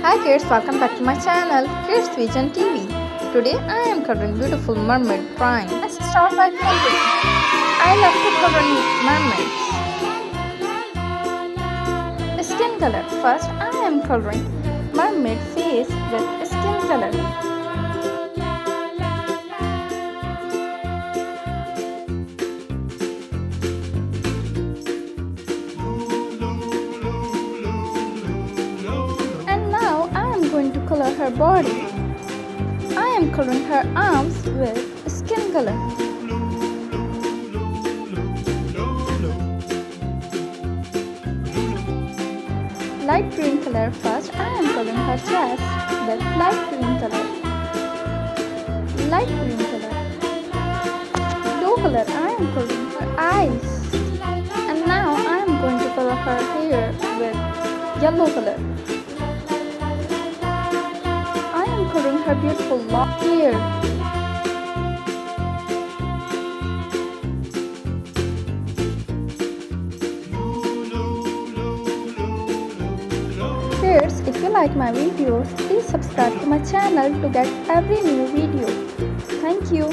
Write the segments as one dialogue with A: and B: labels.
A: Hi kids, welcome back to my channel KidsVision TV. Today I am coloring beautiful mermaid drawing. Let's start by coloring. I love to coloring mermaids. Skin color. First I am coloring mermaid face with skin color. Going to color her body. I am coloring her arms with skin color. Light green color. First I am coloring her chest with light green color. Light green color. Blue color. I am coloring her eyes. And now I am going to color her hair with yellow color. Coloring her beautiful long hair. Kids, if you like my videos, please subscribe to my channel to get every new video. Thank you.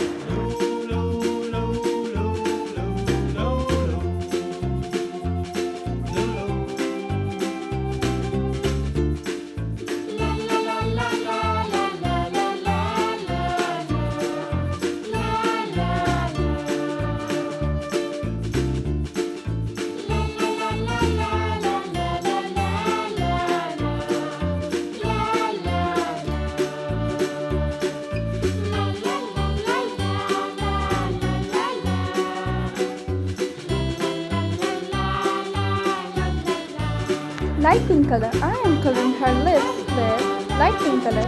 A: Light pink color. I am coloring her lips with light pink color.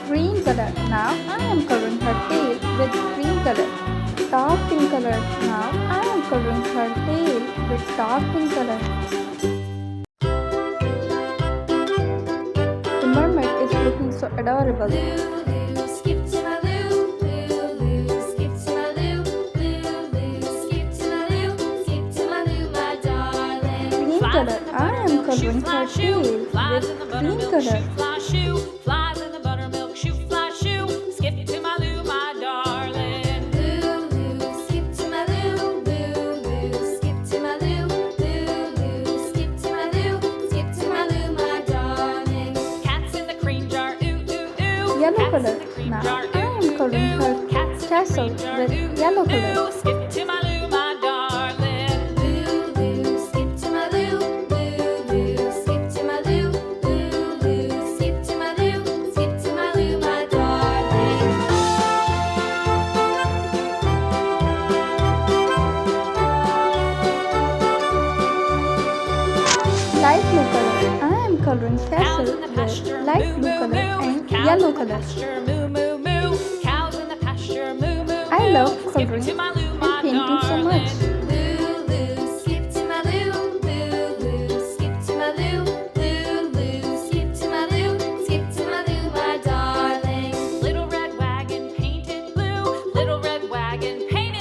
A: Green color. Now I am coloring her tail with green color. Dark pink color. Now I am coloring her tail with dark pink color. The mermaid is looking so adorable. Color. I am coloring her tail with green color.
B: Flies in the buttermilk shoe, fly shoe. Skip to my loo, my darling. Loo, loo, skip to my loo. Loo, loo, skip to my loo. Loo, loo, skip to my loo. Skip to my loo, my darling. Cats in the cream jar, ooh, ooh, ooh.
A: Yellow color. Now I am coloring her castle with yellow color.
B: Skip to my loo, my darling. Loo, loo, skip to my loo.
A: Light blue color. I am coloring castle with light blue color and yellow color. I love coloring and painting so much.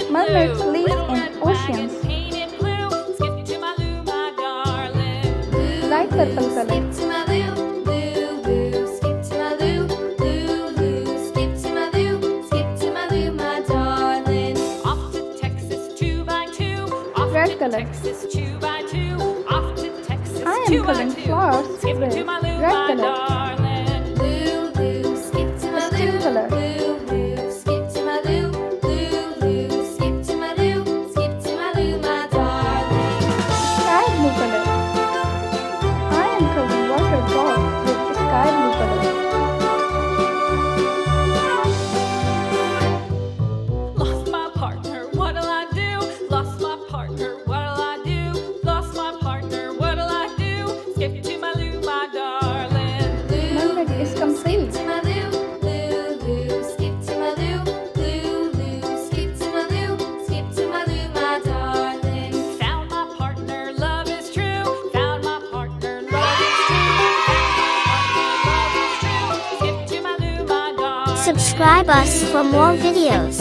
A: Mermaids live in oceans. Light purple color. Red color. I am coloring flowers with red color. Steel color. Sky blue color. I am coloring water drop with sky blue color.
B: Lost my partner, what'll I do? Lost my partner, what'll I do? Lost my partner, what'll I do? Skip to my loo, my darling.
A: Mermaid is complete.
C: Subscribe us for more videos.